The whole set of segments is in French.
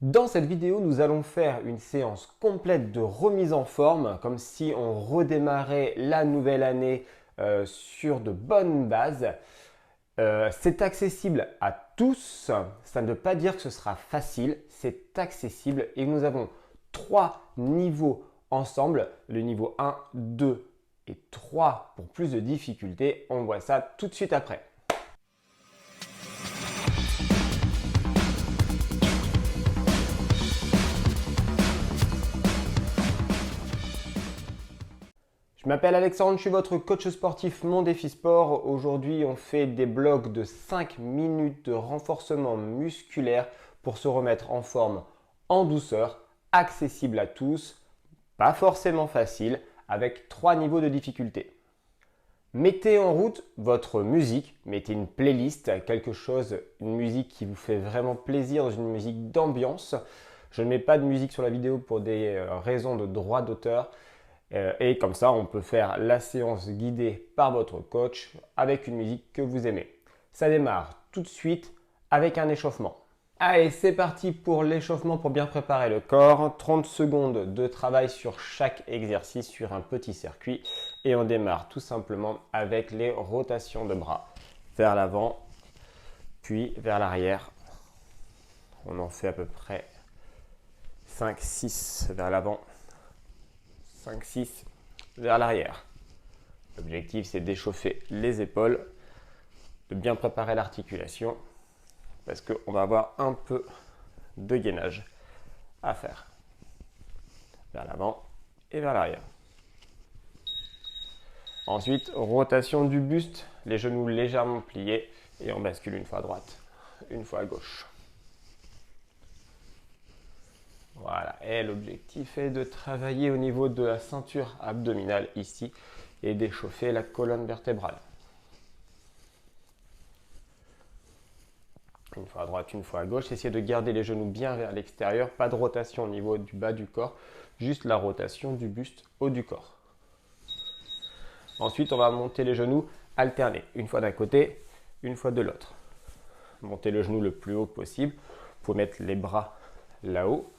Dans cette vidéo, nous allons faire une séance complète de remise en forme, comme si on redémarrait la nouvelle année sur de bonnes bases. C'est accessible à tous, ça ne veut pas dire que ce sera facile, c'est accessible et nous avons 3 niveaux ensemble, le niveau 1, 2 et 3 pour plus de difficultés. On voit ça tout de suite après. Je m'appelle Alexandre, je suis votre coach sportif Mon Défi Sport. Aujourd'hui, on fait des blocs de 5 minutes de renforcement musculaire pour se remettre en forme en douceur, accessible à tous, pas forcément facile, avec 3 niveaux de difficulté. Mettez en route votre musique, mettez une playlist, quelque chose, une musique qui vous fait vraiment plaisir, une musique d'ambiance. Je ne mets pas de musique sur la vidéo pour des raisons de droit d'auteur. Et comme ça, on peut faire la séance guidée par votre coach avec une musique que vous aimez. Ça démarre tout de suite avec un échauffement. Allez, c'est parti pour l'échauffement pour bien préparer le corps. 30 secondes de travail sur chaque exercice sur un petit circuit. Et on démarre tout simplement avec les rotations de bras. Vers l'avant, puis vers l'arrière. On en fait à peu près 5-6 vers l'avant. 5-6 vers l'arrière. L'objectif, c'est d'échauffer les épaules, de bien préparer l'articulation, parce qu'on va avoir un peu de gainage à faire. Vers l'avant et vers l'arrière. Ensuite, rotation du buste, les genoux légèrement pliés, et on bascule une fois à droite, une fois à gauche. Voilà, et l'objectif est de travailler au niveau de la ceinture abdominale ici et d'échauffer la colonne vertébrale. Une fois à droite, une fois à gauche. Essayez de garder les genoux bien vers l'extérieur, pas de rotation au niveau du bas du corps, juste la rotation du buste haut du corps. Ensuite, on va monter les genoux alternés, une fois d'un côté, une fois de l'autre. Montez le genou le plus haut possible. Vous pouvez mettre les bras là-haut,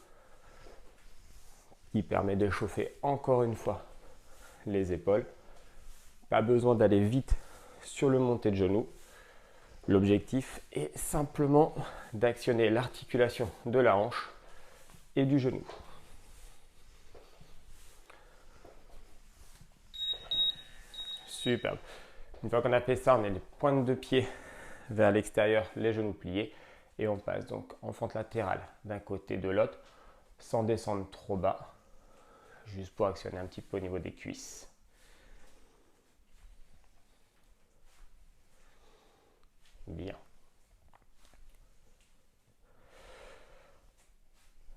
qui permet d'échauffer encore une fois les épaules. Pas besoin d'aller vite sur le monté de genou. L'objectif est simplement d'actionner l'articulation de la hanche et du genou. Superbe. Une fois qu'on a fait ça, on met les pointes de pied vers l'extérieur, les genoux pliés. Et on passe donc en fente latérale d'un côté de l'autre, sans descendre trop bas, juste pour actionner un petit peu au niveau des cuisses. Bien.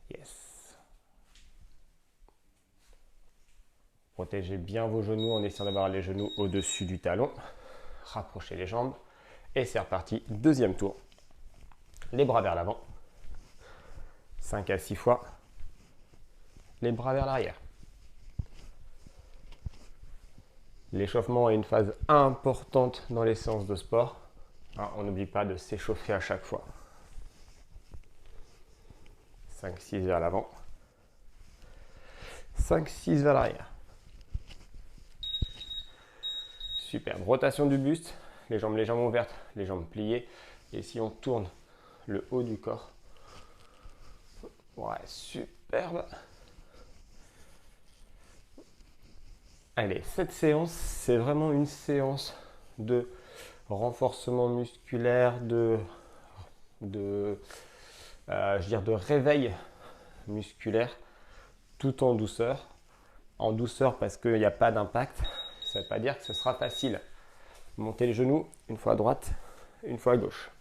Yes. Protégez bien vos genoux en essayant d'avoir les genoux au-dessus du talon. Rapprochez les jambes. Et c'est reparti. Deuxième tour. Les bras vers l'avant. 5 à 6 fois. Les bras vers l'arrière. L'échauffement est une phase importante dans les séances de sport. On n'oublie pas de s'échauffer à chaque fois. 5-6 vers l'avant. 5-6 vers l'arrière. Superbe. Rotation du buste. Les jambes légèrement ouvertes, les jambes pliées. Et si on tourne le haut du corps. Ouais, superbe. Allez, cette séance, c'est vraiment une séance de renforcement musculaire, de réveil musculaire, tout en douceur. En douceur parce qu'il n'y a pas d'impact. Ça ne veut pas dire que ce sera facile. Montez les genoux, une fois à droite, une fois à gauche.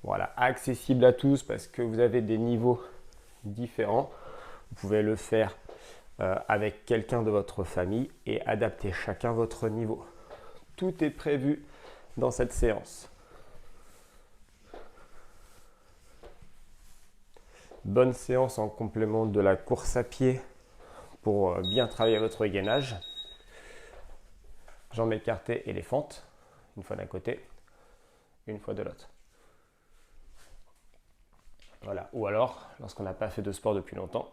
Voilà, accessible à tous parce que vous avez des niveaux différents. Vous pouvez le faire avec quelqu'un de votre famille et adapter chacun votre niveau. Tout est prévu dans cette séance. Bonne séance en complément de la course à pied pour bien travailler votre gainage. Jambes écartées et les fentes, une fois d'un côté, une fois de l'autre. Voilà. Ou alors, lorsqu'on n'a pas fait de sport depuis longtemps,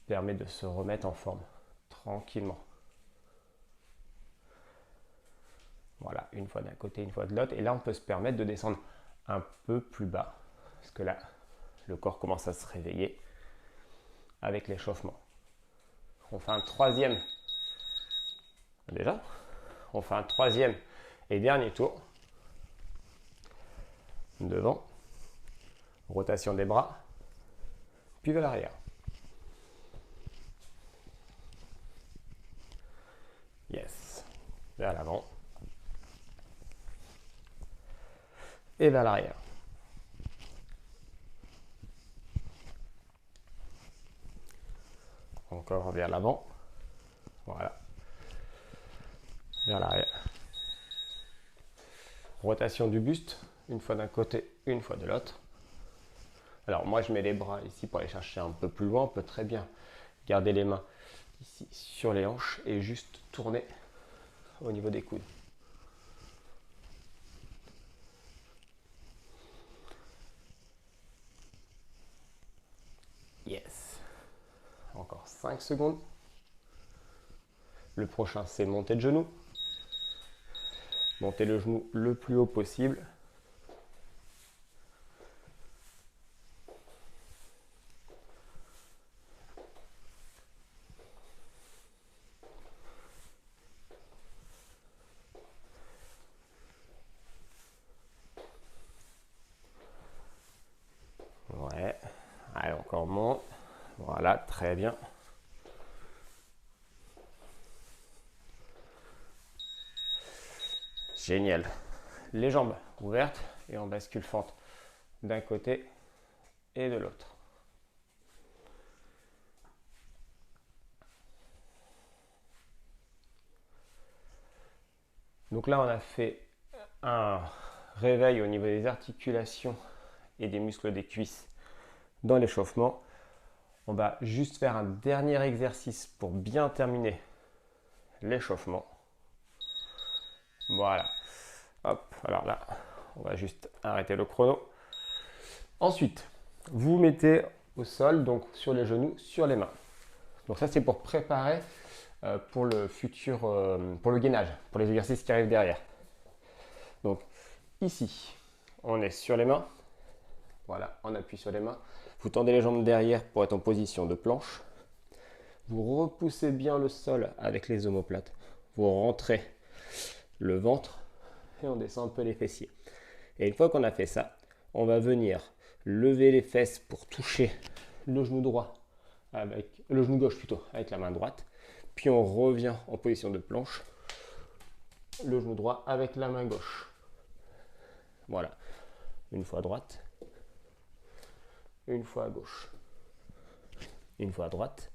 permet de se remettre en forme tranquillement. Voilà, une fois d'un côté, une fois de l'autre. Et là, on peut se permettre de descendre un peu plus bas. Parce que là, le corps commence à se réveiller avec l'échauffement. On fait un troisième. Déjà, on fait un troisième et dernier tour. Devant. Rotation des bras. Puis vers l'arrière. Yes. Vers l'avant. Et vers l'arrière. Encore vers l'avant. Voilà. Vers l'arrière. Rotation du buste, une fois d'un côté, une fois de l'autre. Alors moi je mets les bras ici pour aller chercher un peu plus loin. On peut très bien garder les mains ici sur les hanches et juste tourner au niveau des coudes. Yes. Encore 5 secondes. Le prochain c'est monter de genou. Monter le genou le plus haut possible. Ouais. Allez, encore moins. Voilà, très bien. Génial. Les jambes ouvertes et on bascule fente d'un côté et de l'autre. Donc là, on a fait un réveil au niveau des articulations et des muscles des cuisses dans l'échauffement. On va juste faire un dernier exercice pour bien terminer l'échauffement. Voilà. Hop, alors là, on va juste arrêter le chrono. Ensuite, vous mettez au sol, donc sur les genoux, sur les mains. Donc ça, c'est pour préparer pour le futur, pour le gainage, pour les exercices qui arrivent derrière. Donc ici, on est sur les mains. Voilà, on appuie sur les mains. Vous tendez les jambes derrière pour être en position de planche. Vous repoussez bien le sol avec les omoplates. Vous rentrez le ventre et on descend un peu les fessiers. Et une fois qu'on a fait ça, on va venir lever les fesses pour toucher le genou droit avec le genou gauche plutôt avec la main droite. Puis on revient en position de planche, le genou droit avec la main gauche. Voilà, une fois à droite, une fois à gauche, une fois à droite,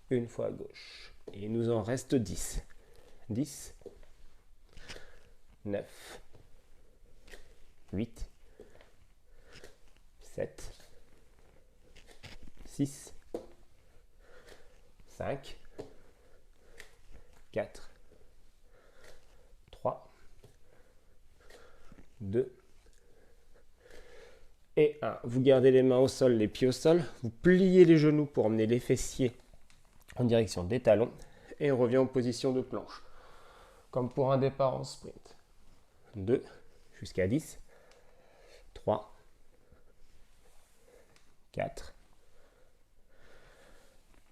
une fois à gauche. Et il nous en reste 10. 10, 9, 8, 7, 6, 5, 4, 3, 2 et 1. Vous gardez les mains au sol, les pieds au sol. Vous pliez les genoux pour emmener les fessiers en direction des talons. Et on revient en position de planche. Comme pour un départ en sprint. 2 jusqu'à 10. 3, 4,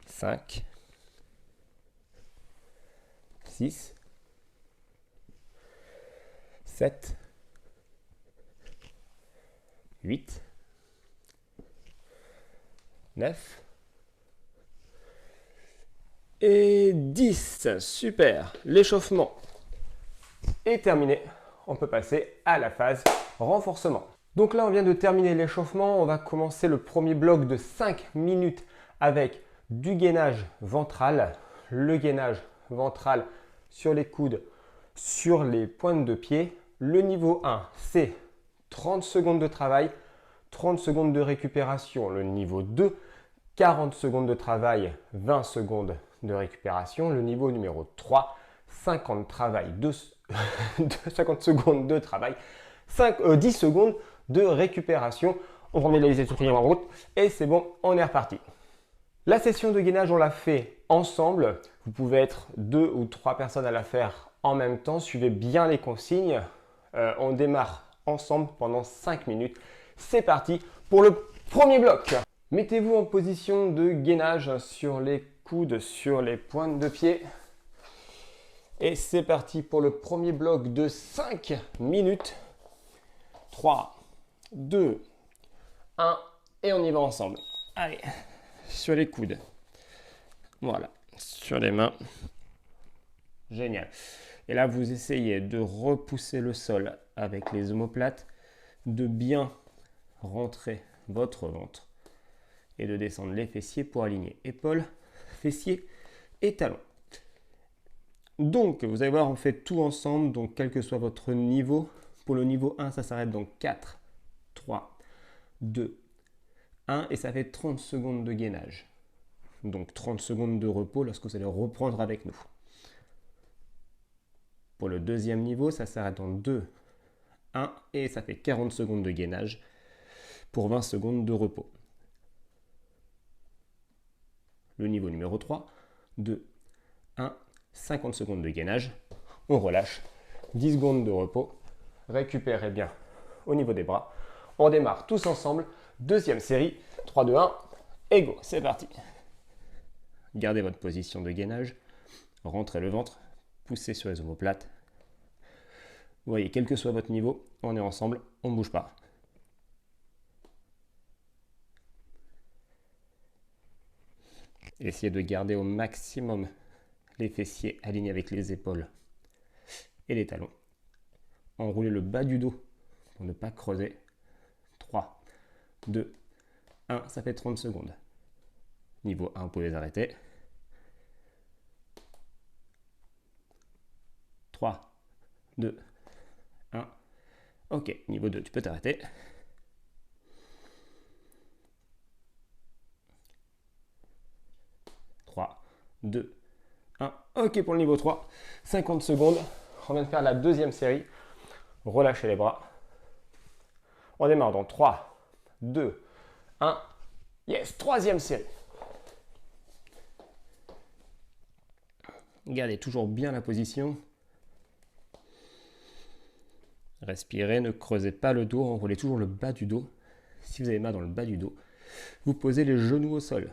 5, 6, 7, 8, 9 et 10. Super. L'échauffement est terminé. On peut passer à la phase renforcement. Donc là, on vient de terminer l'échauffement. On va commencer le premier bloc de 5 minutes avec du gainage ventral. Le gainage ventral sur les coudes, sur les pointes de pied. Le niveau 1, c'est 30 secondes de travail, 30 secondes de récupération. Le niveau 2, 40 secondes de travail, 20 secondes de récupération. Le niveau numéro 3, 50 secondes de travail, 10 secondes de récupération On remet les essuie-tout en route et c'est bon, on est reparti. La session de gainage, on l'a fait ensemble. Vous pouvez être 2 ou 3 personnes à la faire en même temps. Suivez bien les consignes. On démarre ensemble pendant 5 minutes. C'est parti pour le premier bloc. Mettez-vous en position de gainage sur les coudes, sur les pointes de pied. Et c'est parti pour le premier bloc de 5 minutes. 3, 2, 1 et on y va ensemble. Allez, sur les coudes. Voilà, sur les mains. Génial. Et là, vous essayez de repousser le sol avec les omoplates, de bien rentrer votre ventre et de descendre les fessiers pour aligner épaules, fessiers et talons. Donc, vous allez voir, on fait tout ensemble, donc quel que soit votre niveau. Pour le niveau 1, ça s'arrête dans 4, 3, 2, 1 et ça fait 30 secondes de gainage. Donc 30 secondes de repos lorsque vous allez reprendre avec nous. Pour le deuxième niveau, ça s'arrête en 2, 1 et ça fait 40 secondes de gainage pour 20 secondes de repos. Le niveau numéro 3, 2, 1, 50 secondes de gainage. On relâche, 10 secondes de repos. Récupérez bien au niveau des bras. On démarre tous ensemble. Deuxième série, 3, 2, 1 et go, c'est parti. Gardez votre position de gainage. Rentrez le ventre, poussez sur les omoplates. Vous voyez, quel que soit votre niveau, on est ensemble, on ne bouge pas. Essayez de garder au maximum les fessiers alignés avec les épaules et les talons. Enroulez le bas du dos pour ne pas creuser. 3, 2, 1, ça fait 30 secondes. Niveau 1, vous pouvez les arrêter. 3, 2, 1. Ok, niveau 2, tu peux t'arrêter. Trois, 2, 1. Ok pour le niveau 3. 50 secondes. On vient de faire la deuxième série. Relâchez les bras. On démarre dans 3, 2, 1. Yes, troisième série. Gardez toujours bien la position. Respirez, ne creusez pas le dos, enroulez toujours le bas du dos. Si vous avez mal dans le bas du dos, vous posez les genoux au sol.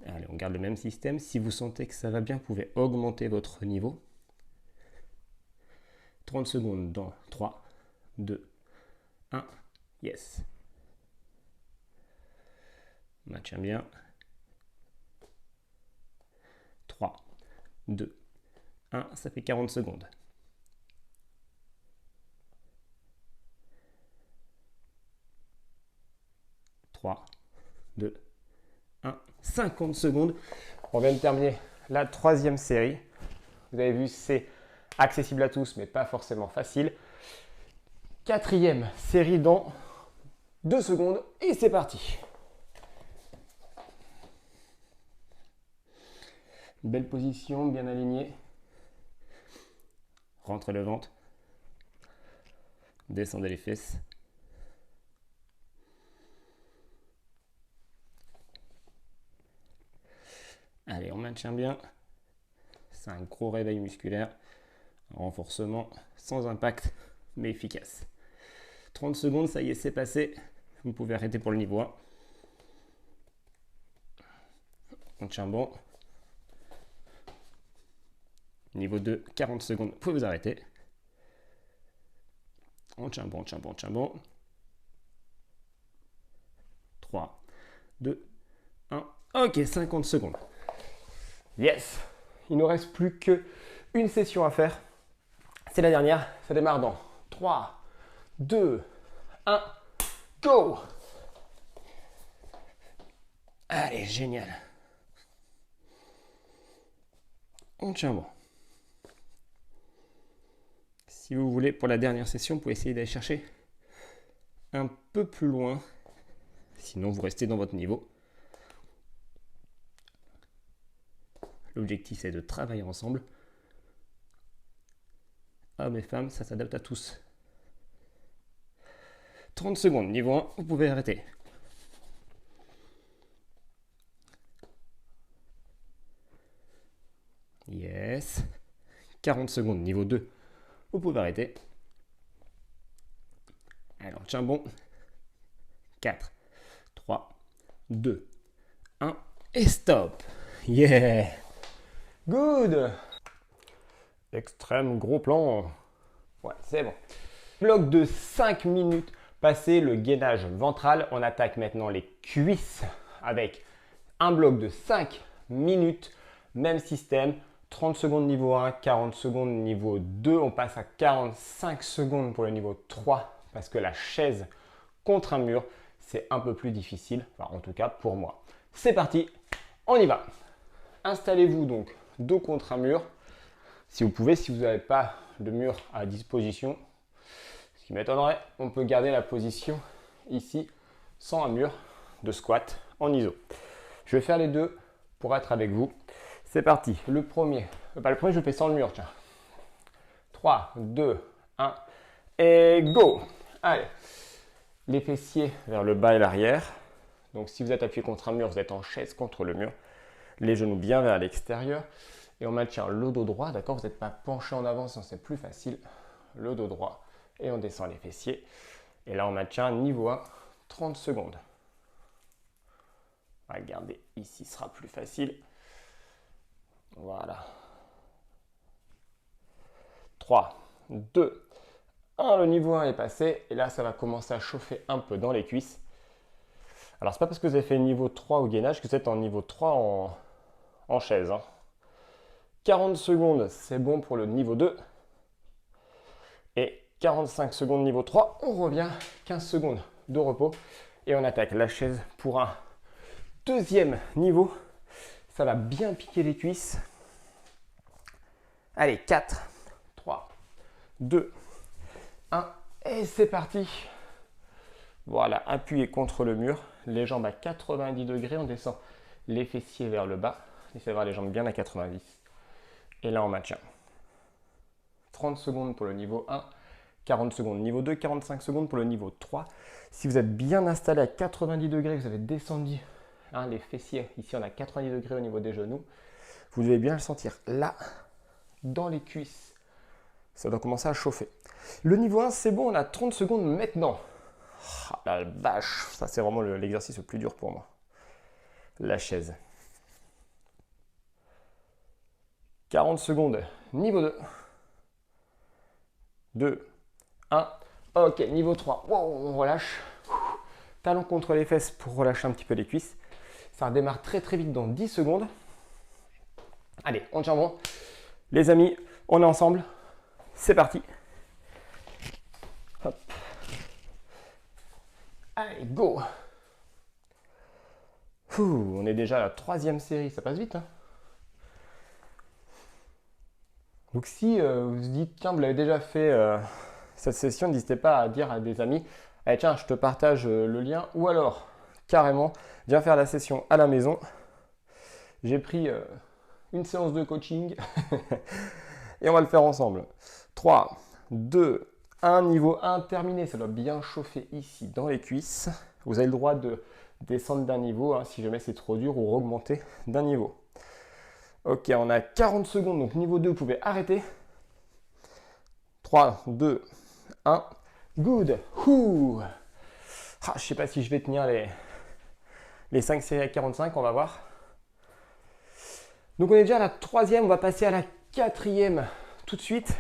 Allez, on garde le même système. Si vous sentez que ça va bien, vous pouvez augmenter votre niveau. 30 secondes dans 3, 2, 1. Yes. On maintient bien. 3, 2, 1. Ça fait 40 secondes. 3, 2, 1. 50 secondes. On vient de terminer la troisième série. Vous avez vu, c'est accessible à tous, mais pas forcément facile. Quatrième série dans 2 secondes et c'est parti. Belle position, bien alignée. Rentrez le ventre. Descendez les fesses. Allez, on maintient bien. C'est un gros réveil musculaire. Un renforcement sans impact, mais efficace. 30 secondes, ça y est, c'est passé. Vous pouvez arrêter pour le niveau 1. On tient bon. Niveau 2, 40 secondes, vous pouvez vous arrêter. On tient bon, on tient bon, on tient bon. 3, 2, 1. Ok, 50 secondes. Yes. Il ne nous reste plus qu'une session à faire. C'est la dernière. Ça démarre dans 3, 2, 1. Go! Allez, génial. On tient bon. Si vous voulez, pour la dernière session, vous pouvez essayer d'aller chercher un peu plus loin. Sinon, vous restez dans votre niveau. L'objectif, c'est de travailler ensemble. Hommes et femmes, ça s'adapte à tous. 30 secondes. Niveau 1, vous pouvez arrêter. Yes. 40 secondes. Niveau 2, vous pouvez arrêter. Alors, tiens bon. 4, 3, 2, 1 et stop. Yeah. Good. Extrême gros plan. Ouais, c'est bon. Bloc de 5 minutes. Passé le gainage ventral, on attaque maintenant les cuisses avec un bloc de 5 minutes. Même système. 30 secondes niveau 1, 40 secondes niveau 2. On passe à 45 secondes pour le niveau 3 parce que la chaise contre un mur, c'est un peu plus difficile. Enfin, en tout cas pour moi. C'est parti, on y va. Installez-vous donc dos contre un mur. Si vous pouvez, si vous n'avez pas de mur à disposition, ce qui m'étonnerait, on peut garder la position ici sans un mur de squat en iso. Je vais faire les deux pour être avec vous. C'est parti. Le premier, je le fais sans le mur, tiens. 3, 2, 1 et go. Allez, les fessiers vers le bas et l'arrière. Donc si vous êtes appuyé contre un mur, vous êtes en chaise contre le mur. Les genoux bien vers l'extérieur. Et on maintient le dos droit, d'accord? Vous n'êtes pas penché en avant, sinon c'est plus facile. Le dos droit. Et on descend les fessiers. Et là, on maintient niveau 1, 30 secondes. Regardez, ici sera plus facile. Voilà. 3, 2, 1. Le niveau 1 est passé. Et là, ça va commencer à chauffer un peu dans les cuisses. Alors, ce n'est pas parce que vous avez fait niveau 3 au gainage que vous êtes en niveau 3 en chaise. 40 secondes, c'est bon pour le niveau 2. Et 45 secondes niveau 3. On revient. 15 secondes de repos. Et on attaque la chaise pour un deuxième niveau. Ça va bien piquer les cuisses. Allez, 4, 3, 2, 1. Et c'est parti. Voilà, appuyez contre le mur. Les jambes à 90 degrés. On descend les fessiers vers le bas. Laissez voir les jambes bien à 90. Et là, on maintient. 30 secondes pour le niveau 1. 40 secondes niveau 2. 45 secondes pour le niveau 3. Si vous êtes bien installé à 90 degrés, vous avez descendu les fessiers. Ici, on a 90 degrés au niveau des genoux. Vous devez bien le sentir là, dans les cuisses. Ça doit commencer à chauffer. Le niveau 1, c'est bon, on a 30 secondes maintenant. Ah, la vache, ça c'est vraiment l'exercice le plus dur pour moi. La chaise. 40 secondes, niveau 2. 2, 1. Ok, niveau 3. Wow, on relâche. Talon contre les fesses pour relâcher un petit peu les cuisses. Ça redémarre très très vite dans 10 secondes. Allez, on tient bon. Les amis, on est ensemble. C'est parti. Hop. Allez, go. On est déjà à la 3e série. Ça passe vite, hein. Donc si vous vous dites, tiens, vous l'avez déjà fait cette session, n'hésitez pas à dire à des amis, allez, tiens, je te partage le lien. Ou alors, carrément, viens faire la session à la maison. J'ai pris une séance de coaching et on va le faire ensemble. 3, 2, 1, niveau 1 terminé. Ça doit bien chauffer ici dans les cuisses. Vous avez le droit de descendre d'un niveau si jamais c'est trop dur ou augmenter d'un niveau. Ok, on a 40 secondes, donc niveau 2, vous pouvez arrêter. 3, 2, 1, good. Je ne sais pas si je vais tenir les 5 séries à 45, on va voir. Donc on est déjà à la 3e, on va passer à la 4e tout de suite.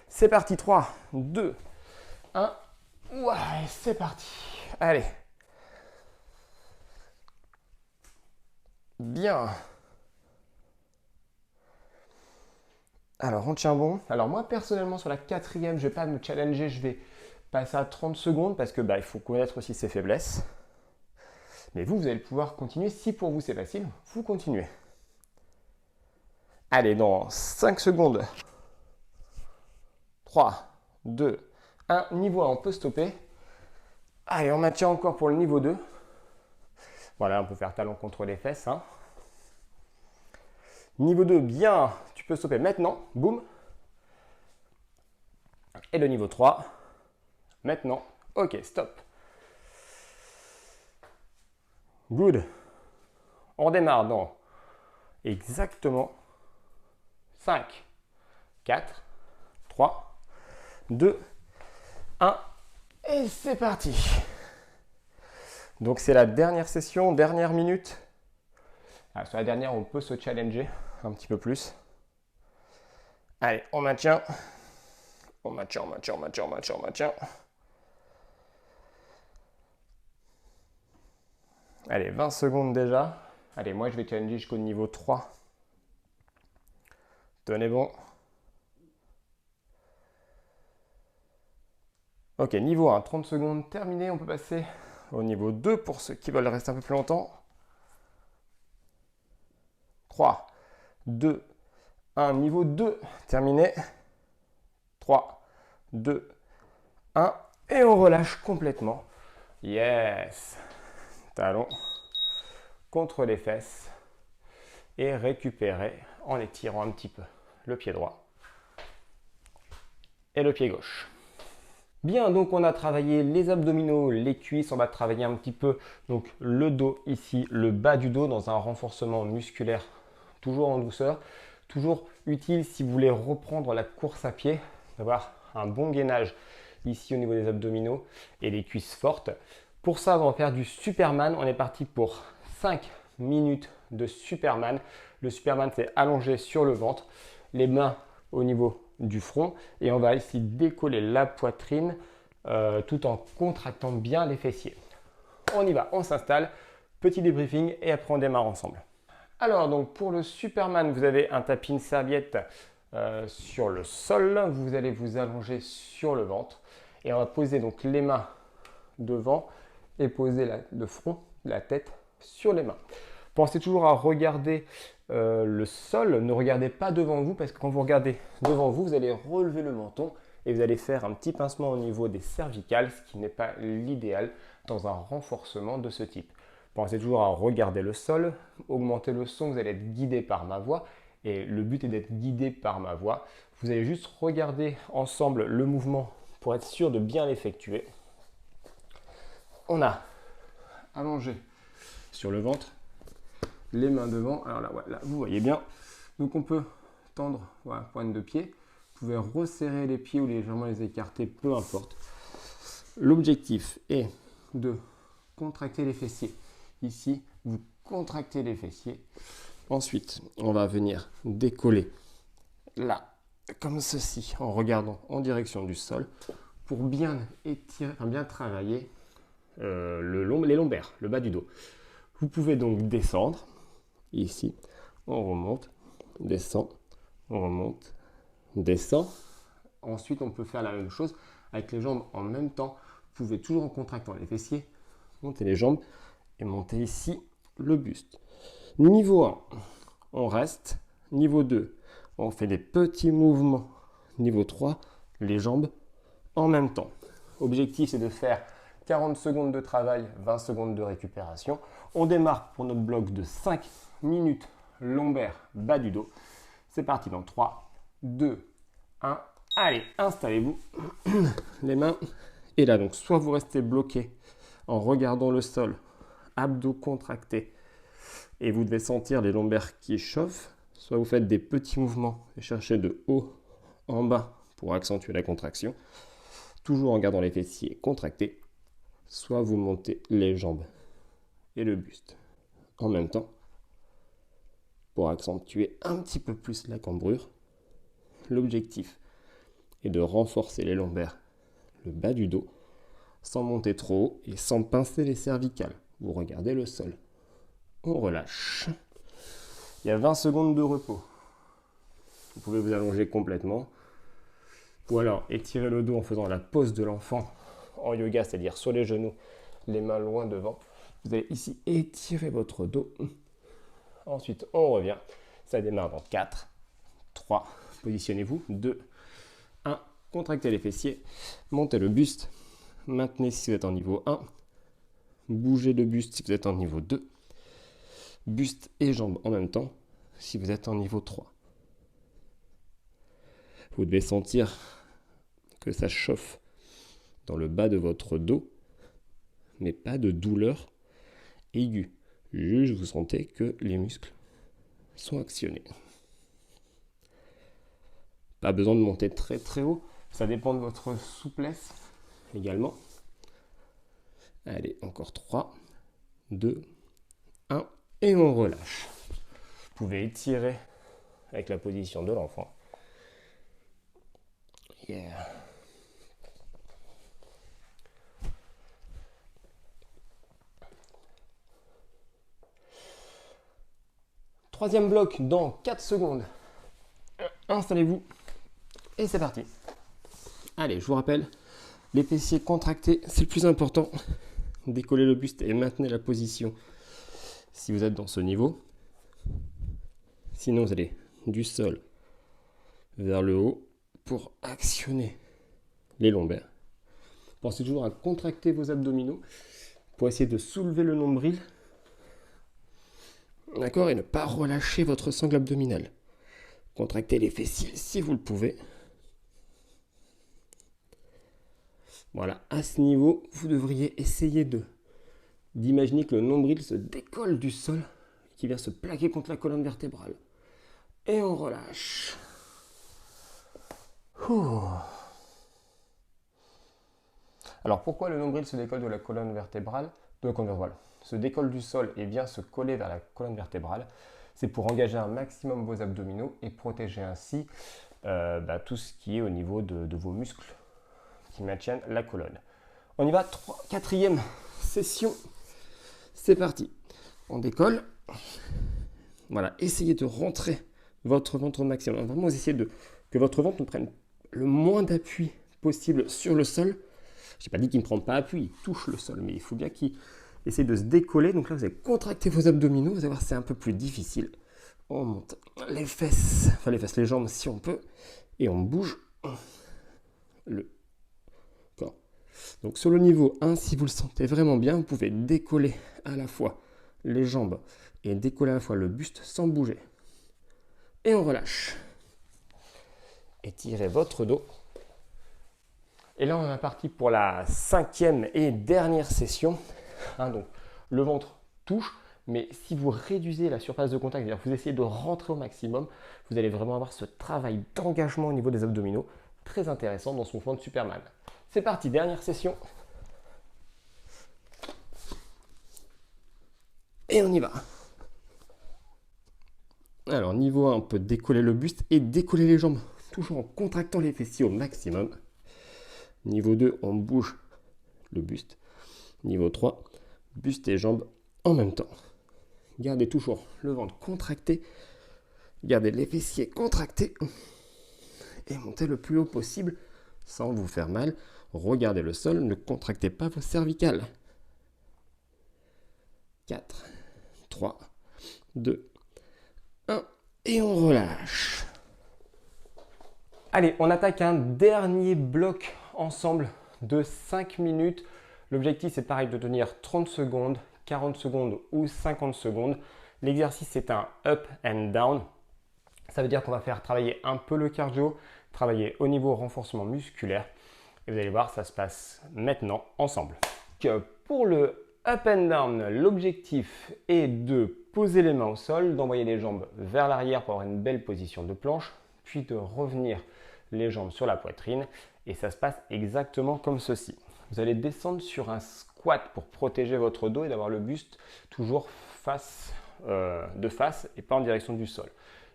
C'est parti, 3, 2, 1. Ouais, c'est parti. Allez. Bien. Alors, on tient bon. Alors, moi, personnellement, sur la 4e, je ne vais pas me challenger. Je vais passer à 30 secondes parce que il faut connaître aussi ses faiblesses. Mais vous allez pouvoir continuer. Si pour vous, c'est facile, vous continuez. Allez, dans 5 secondes. 3, 2, 1. Niveau 1, on peut stopper. Allez, on maintient encore pour le niveau 2. Voilà, on peut faire talon contre les fesses. Niveau 2, bien, tu peux stopper maintenant, boum. Et le niveau 3, maintenant, ok, stop. Good. On démarre dans exactement 5, 4, 3, 2, 1. Et c'est parti. Donc c'est la dernière session, dernière minute. Alors, sur la dernière, on peut se challenger un petit peu plus. Allez, on maintient. On maintient. Allez, 20 secondes déjà. Allez, moi je vais challenger jusqu'au niveau 3. Tenez bon. Ok, niveau 1, 30 secondes, terminé. On peut passer au niveau 2 pour ceux qui veulent rester un peu plus longtemps. 3, 2, 1, niveau 2, terminé. 3, 2, 1, et on relâche complètement. Yes. Talon contre les fesses et récupérer en étirant un petit peu le pied droit et le pied gauche. Bien, donc on a travaillé les abdominaux, les cuisses, on va travailler un petit peu donc le dos ici, le bas du dos dans un renforcement musculaire toujours en douceur, toujours utile si vous voulez reprendre la course à pied, d'avoir un bon gainage ici au niveau des abdominaux et des cuisses fortes. Pour ça, on va faire du Superman. On est parti pour 5 minutes de Superman. Le Superman, c'est allongé sur le ventre, les mains au niveau du front et on va ici décoller la poitrine tout en contractant bien les fessiers. On y va, on s'installe, petit débriefing et après on démarre ensemble. Alors donc pour le Superman, vous avez un tapis, une serviette sur le sol. Vous allez vous allonger sur le ventre et on va poser donc les mains devant et poser le front, la tête sur les mains. Pensez toujours à regarder le sol, ne regardez pas devant vous parce que quand vous regardez devant vous, vous allez relever le menton et vous allez faire un petit pincement au niveau des cervicales, ce qui n'est pas l'idéal dans un renforcement de ce type. Pensez toujours à regarder le sol, augmenter le son, vous allez être guidé par ma voix et le but est d'être guidé par ma voix. Vous allez juste regarder ensemble le mouvement pour être sûr de bien l'effectuer. On a allongé sur le ventre, les mains devant. Alors là, vous voyez bien. Donc on peut tendre, voilà, pointe de pied. Vous pouvez resserrer les pieds ou légèrement les écarter, peu importe. L'objectif est de contracter les fessiers. Ici, vous contractez les fessiers. Ensuite, on va venir décoller là, comme ceci, en regardant en direction du sol, pour bien étirer, bien travailler les lombaires, le bas du dos. Vous pouvez donc descendre, ici, on remonte, descend, on remonte, descend. Ensuite, on peut faire la même chose avec les jambes en même temps. Vous pouvez toujours en contractant les fessiers, monter les jambes et monter ici le buste. Niveau 1, on reste. Niveau 2, on fait des petits mouvements. Niveau 3, les jambes en même temps. Objectif, c'est de faire 40 secondes de travail, 20 secondes de récupération. On démarre pour notre bloc de 5 minutes lombaire, bas du dos. C'est parti dans 3, 2, 1. Allez, installez-vous. Les mains. Et là, donc, soit vous restez bloqué en regardant le sol, abdos contractés, et vous devez sentir les lombaires qui chauffent, soit vous faites des petits mouvements et cherchez de haut en bas pour accentuer la contraction, toujours en gardant les fessiers contractés, soit vous montez les jambes et le buste en même temps pour accentuer un petit peu plus la cambrure. L'objectif est de renforcer les lombaires, le bas du dos, sans monter trop haut et sans pincer les cervicales. Vous regardez le sol. On relâche. Il y a 20 secondes de repos. Vous pouvez vous allonger complètement. Ou alors étirer le dos en faisant la pose de l'enfant en yoga, c'est-à-dire sur les genoux, les mains loin devant. Vous allez ici étirer votre dos. Ensuite, on revient. Ça démarre dans 4, 3, positionnez-vous, 2, 1. Contractez les fessiers, montez le buste. Maintenez si vous êtes en niveau 1. Bougez le buste si vous êtes en niveau 2. Buste et jambes en même temps si vous êtes en niveau 3. Vous devez sentir que ça chauffe dans le bas de votre dos, mais pas de douleur aiguë. Juste vous sentez que les muscles sont actionnés. Pas besoin de monter très très haut, ça dépend de votre souplesse également. Allez, encore 3, 2, 1 et on relâche. Vous pouvez étirer avec la position de l'enfant. Yeah. Troisième bloc dans 4 secondes. Installez-vous et c'est parti. Allez, je vous rappelle, les fessiers contractés, c'est le plus important. Décollez le buste et maintenez la position si vous êtes dans ce niveau. Sinon, vous allez du sol vers le haut pour actionner les lombaires. Pensez toujours à contracter vos abdominaux pour essayer de soulever le nombril. D'accord? Et ne pas relâcher votre sangle abdominale. Contractez les fessiers si vous le pouvez. Voilà, à ce niveau, vous devriez essayer d'imaginer que le nombril se décolle du sol, qui vient se plaquer contre la colonne vertébrale. Et on relâche. Alors pourquoi le nombril se décolle de la colonne vertébrale, se décolle du sol et vient se coller vers la colonne vertébrale? C'est pour engager un maximum vos abdominaux et protéger ainsi tout ce qui est au niveau de vos muscles qui maintiennent la colonne. On y va, quatrième session. C'est parti. On décolle. Voilà, essayez de rentrer votre ventre au maximum. Vraiment, essayez que votre ventre ne prenne le moins d'appui possible sur le sol. Je n'ai pas dit qu'il ne prend pas appui, il touche le sol, mais il faut bien qu'il essaie de se décoller. Donc là, vous allez contracter vos abdominaux. Vous allez voir, c'est un peu plus difficile. On monte les fesses, les jambes si on peut, et on bouge le corps. Donc sur le niveau 1, si vous le sentez vraiment bien, vous pouvez décoller à la fois les jambes et décoller à la fois le buste sans bouger. Et on relâche. Étirez votre dos. Et là, on est parti pour la 5e et dernière session. Donc, le ventre touche, mais si vous réduisez la surface de contact, c'est-à-dire que vous essayez de rentrer au maximum, vous allez vraiment avoir ce travail d'engagement au niveau des abdominaux, très intéressant dans ce mouvement de Superman. C'est parti, dernière session. Et on y va. Alors, niveau 1, on peut décoller le buste et décoller les jambes, toujours en contractant les fessiers au maximum. Niveau 2, on bouge le buste. Niveau 3, buste et jambes en même temps. Gardez toujours le ventre contracté. Gardez les fessiers contractés. Et montez le plus haut possible sans vous faire mal. Regardez le sol, ne contractez pas vos cervicales. 4, 3, 2, 1 et on relâche. Allez, on attaque un dernier bloc ensemble de 5 minutes. L'objectif, c'est pareil de tenir 30 secondes, 40 secondes ou 50 secondes. L'exercice, c'est un up and down. Ça veut dire qu'on va faire travailler un peu le cardio, travailler au niveau renforcement musculaire. Et vous allez voir, ça se passe maintenant ensemble. Pour le up and down, l'objectif est de poser les mains au sol, d'envoyer les jambes vers l'arrière pour avoir une belle position de planche, puis de revenir les jambes sur la poitrine. Et ça se passe exactement comme ceci. Vous allez descendre sur un squat pour protéger votre dos et d'avoir le buste toujours de face et pas en direction du sol.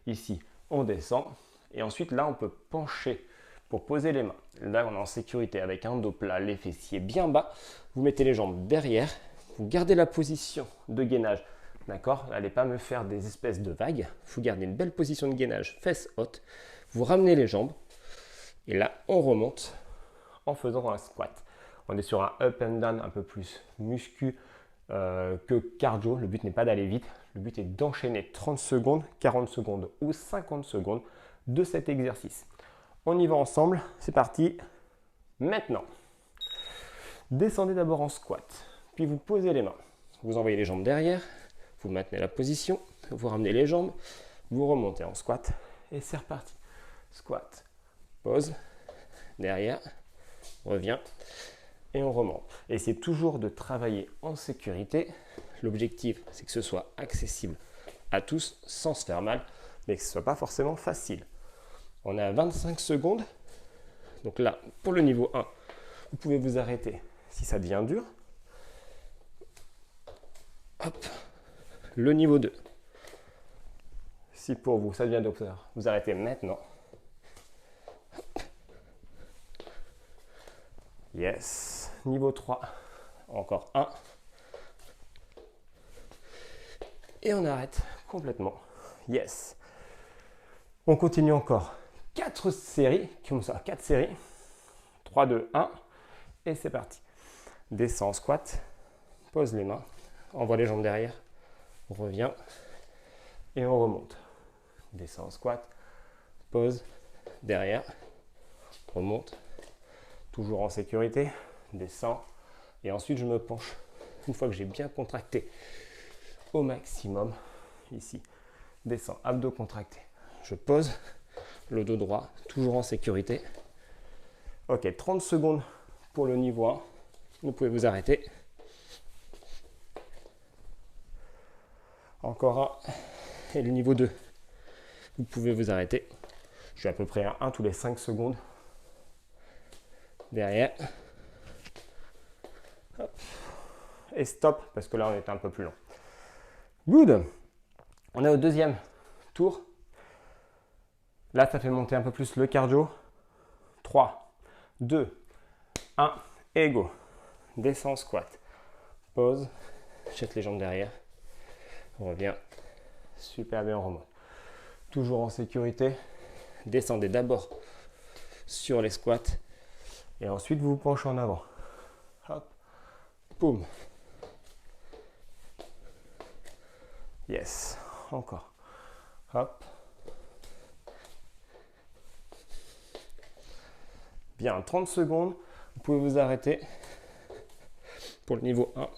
Ici, on descend et ensuite là, on peut pencher pour poser les mains. Là, on est en sécurité avec un dos plat, les fessiers bien bas. Vous mettez les jambes derrière, vous gardez la position de gainage. D'accord? N'allez pas me faire des espèces de vagues. Vous gardez une belle position de gainage, fesses hautes. Vous ramenez les jambes et là, on remonte en faisant un squat. On est sur un up and down un peu plus muscu que cardio. Le but n'est pas d'aller vite. Le but est d'enchaîner 30 secondes, 40 secondes ou 50 secondes de cet exercice. On y va ensemble. C'est parti. Maintenant, descendez d'abord en squat. Puis vous posez les mains. Vous envoyez les jambes derrière. Vous maintenez la position. Vous ramenez les jambes. Vous remontez en squat. Et c'est reparti. Squat. Pause. Derrière. Revient. et on remonte. Essayez toujours de travailler en sécurité. L'objectif, c'est que ce soit accessible à tous sans se faire mal, mais que ce ne soit pas forcément facile. On est à 25 secondes. Donc là, pour le niveau 1, vous pouvez vous arrêter si ça devient dur. Hop. Le niveau 2. Si pour vous, ça devient dur, vous arrêtez maintenant. Yes. Niveau 3. Encore 1. Et on arrête complètement. Yes. On continue encore. 4 séries. Comme ça, 4 séries. 3, 2, 1. Et c'est parti. Descends, squat. Pose les mains. Envoie les jambes derrière. On revient. Et on remonte. Descends, squat. Pose. Derrière. Remonte. Toujours en sécurité. Descends. Et ensuite, je me penche. Une fois que j'ai bien contracté au maximum. Ici. Descends. Abdos contractés. Je pose. Le dos droit. Toujours en sécurité. Ok, 30 secondes pour le niveau 1. Vous pouvez vous arrêter. Encore un. Et le niveau 2. Vous pouvez vous arrêter. Je suis à peu près à 1 tous les 5 secondes. Derrière. Hop. Et stop, parce que là, on était un peu plus long. Good. On est au deuxième tour. Là, ça fait monter un peu plus le cardio. 3, 2, 1, et go. Descends, squat. Pause. Jette les jambes derrière. On revient. Super bien, on remonte. Toujours en sécurité. Descendez d'abord sur les squats. Et ensuite, vous vous penchez en avant. Hop. Boum. Yes. Encore. Hop. Bien, 30 secondes. Vous pouvez vous arrêter pour le niveau 1.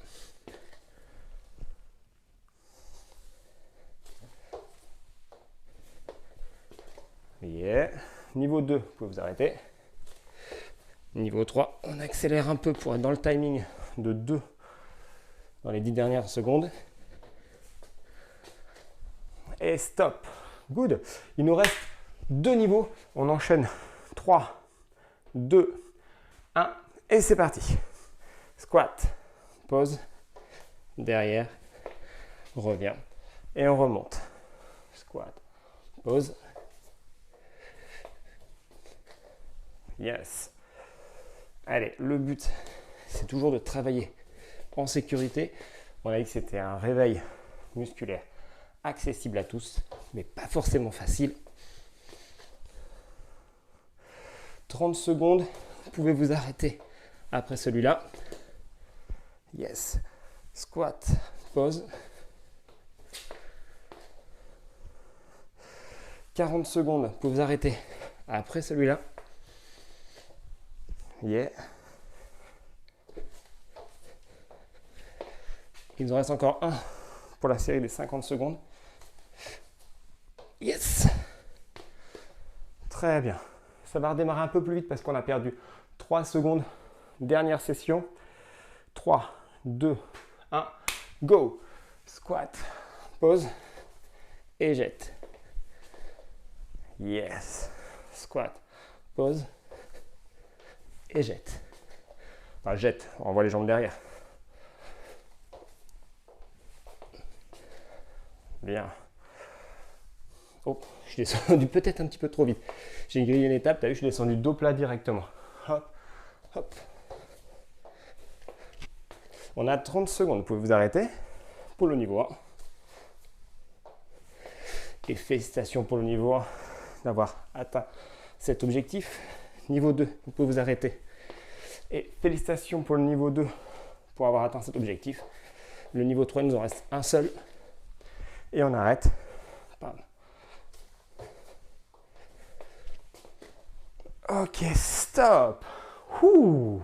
Yeah. Niveau 2, vous pouvez vous arrêter. Niveau 3, on accélère un peu pour être dans le timing de 2 dans les 10 dernières secondes. Et stop. Good. Il nous reste 2 niveaux. On enchaîne. 3, 2, 1. Et c'est parti. Squat. Pause. Derrière. Revient. Et on remonte. Squat. Pause. Yes. Allez, le but, c'est toujours de travailler en sécurité. On a dit que c'était un réveil musculaire accessible à tous, mais pas forcément facile. 30 secondes, vous pouvez vous arrêter après celui-là. Yes. Squat, pause. 40 secondes, vous pouvez vous arrêter après celui-là. Yeah. Il nous en reste encore un pour la série des 50 secondes. Yes. Très bien. Ça va redémarrer un peu plus vite parce qu'on a perdu 3 secondes. Dernière session. 3, 2, 1, go. Squat, pause et jette. Yes. Squat, pause et jette. Enfin, jette, on envoie les jambes derrière. Bien. Oh, je suis descendu peut-être un petit peu trop vite. J'ai grillé une étape, tu as vu, je suis descendu dos plat directement. Hop, hop. On a 30 secondes, vous pouvez vous arrêter pour le niveau 1. Et félicitations pour le niveau 1 d'avoir atteint cet objectif. Niveau 2, vous pouvez vous arrêter. Et félicitations pour le niveau 2 pour avoir atteint cet objectif. Le niveau 3, il nous en reste un seul. Et on arrête. Bam. Ok, stop. Ouh.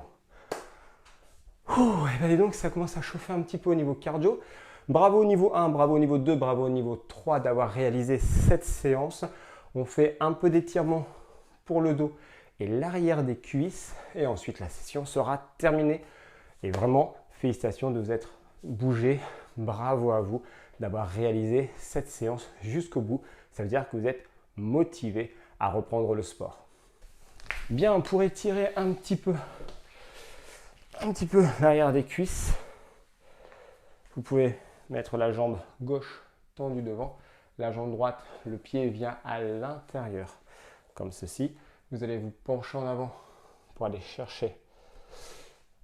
Ouh. Et bien donc, ça commence à chauffer un petit peu au niveau cardio. Bravo au niveau 1, bravo au niveau 2, bravo au niveau 3 d'avoir réalisé cette séance. On fait un peu d'étirement pour le dos et l'arrière des cuisses. Et ensuite, la session sera terminée. Et vraiment, félicitations de vous être bougé. Bravo à vous d'avoir réalisé cette séance jusqu'au bout. Ça veut dire que vous êtes motivé à reprendre le sport. Bien, pour étirer un petit peu l'arrière des cuisses, vous pouvez mettre la jambe gauche tendue devant, la jambe droite, le pied vient à l'intérieur, comme ceci. Vous allez vous pencher en avant pour aller chercher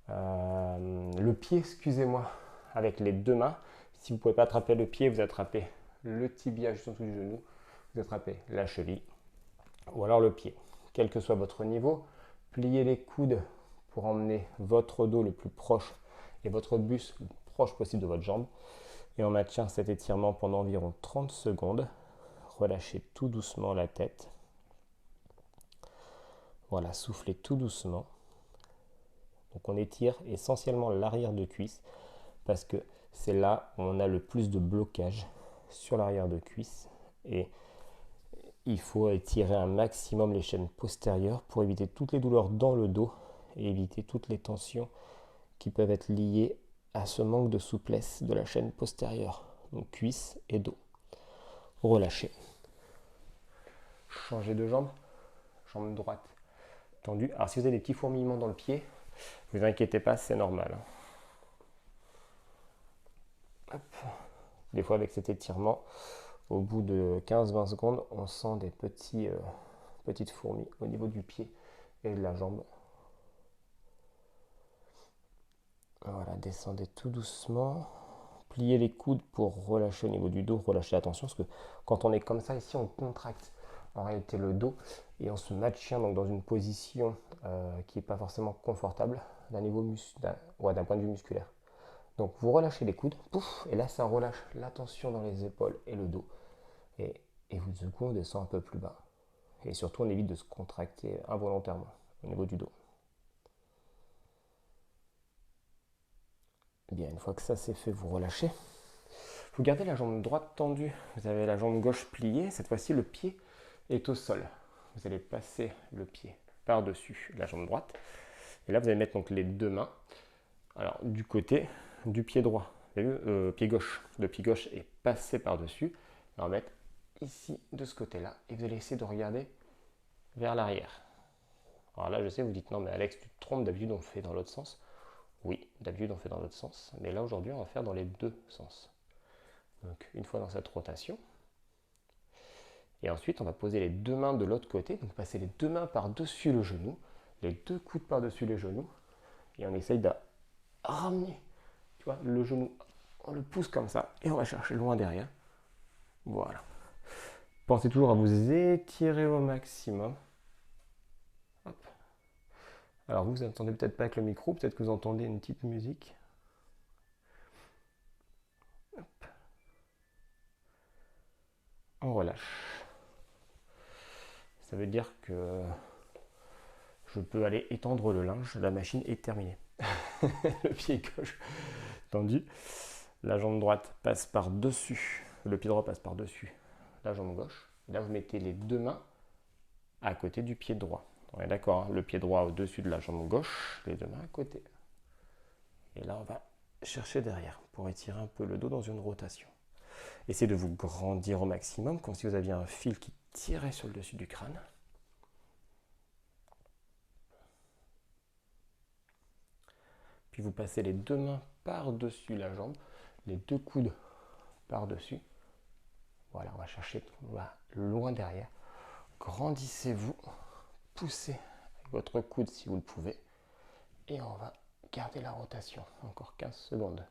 le pied, excusez-moi, avec les deux mains. Si vous ne pouvez pas attraper le pied, vous attrapez le tibia juste en dessous du genou, vous attrapez la cheville ou alors le pied. Quel que soit votre niveau, pliez les coudes pour emmener votre dos le plus proche et votre buste le plus proche possible de votre jambe. Et on maintient cet étirement pendant environ 30 secondes. Relâchez tout doucement la tête. Voilà, soufflez tout doucement. Donc on étire essentiellement l'arrière de cuisse parce que c'est là où on a le plus de blocage sur l'arrière de cuisse. Et il faut étirer un maximum les chaînes postérieures pour éviter toutes les douleurs dans le dos et éviter toutes les tensions qui peuvent être liées à ce manque de souplesse de la chaîne postérieure, donc cuisse et dos. Relâchez. Changez de jambe, jambe droite tendue. Alors si vous avez des petits fourmillements dans le pied, ne vous inquiétez pas, c'est normal. Hop. Des fois avec cet étirement, au bout de 15-20 secondes, on sent des petites fourmis au niveau du pied et de la jambe. Voilà, descendez tout doucement. Pliez les coudes pour relâcher au niveau du dos, relâcher la tension, parce que quand on est comme ça, ici, on contracte en réalité le dos et on se maintient donc dans une position qui n'est pas forcément confortable d'un point de vue musculaire. Donc vous relâchez les coudes, pouf, et là ça relâche la tension dans les épaules et le dos. Et vous secouez, on descend un peu plus bas. Et surtout, on évite de se contracter involontairement au niveau du dos. Bien, une fois que ça c'est fait, vous relâchez. Vous gardez la jambe droite tendue, vous avez la jambe gauche pliée. Cette fois-ci, le pied est au sol. Vous allez passer le pied par-dessus la jambe droite. Et là, vous allez mettre donc les deux mains. Alors, du côté du pied droit, vous avez vu, pied gauche. Le pied gauche est passé par-dessus. On va mettre ici, de ce côté-là. Et vous allez essayer de regarder vers l'arrière. Alors là, je sais, vous dites, non, mais Alex, tu te trompes, d'habitude, on fait dans l'autre sens. Oui, d'habitude, on fait dans l'autre sens. Mais là, aujourd'hui, on va faire dans les deux sens. Donc, une fois dans cette rotation. Et ensuite, on va poser les deux mains de l'autre côté. Donc, passer les deux mains par-dessus le genou. Les deux coudes par-dessus les genoux. Et on essaye de ramener, tu vois, le genou. On le pousse comme ça. Et on va chercher loin derrière. Voilà. Pensez toujours à vous étirer au maximum. Hop. Alors, vous n'entendez peut-être pas avec le micro. Peut-être que vous entendez une petite musique. Hop. On relâche. Ça veut dire que je peux aller étendre le linge. La machine est terminée. Le pied gauche tendu. La jambe droite passe par-dessus. Le pied droit passe par-dessus la jambe gauche. Et là, vous mettez les deux mains à côté du pied droit. On est d'accord, hein, le pied droit au-dessus de la jambe gauche, les deux mains à côté. Et là, on va chercher derrière pour étirer un peu le dos dans une rotation. Essayez de vous grandir au maximum, comme si vous aviez un fil qui tirait sur le dessus du crâne. Puis vous passez les deux mains par-dessus la jambe, les deux coudes par-dessus. Voilà, on va chercher loin derrière. Grandissez-vous, poussez avec votre coude si vous le pouvez. Et on va garder la rotation, encore 15 secondes.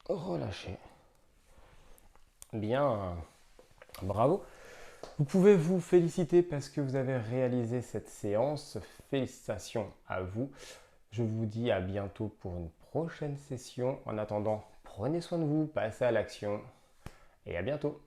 Relâchez. Bien, bravo. Vous pouvez vous féliciter parce que vous avez réalisé cette séance. Félicitations à vous. Je vous dis à bientôt pour une prochaine session. En attendant, prenez soin de vous, passez à l'action et à bientôt.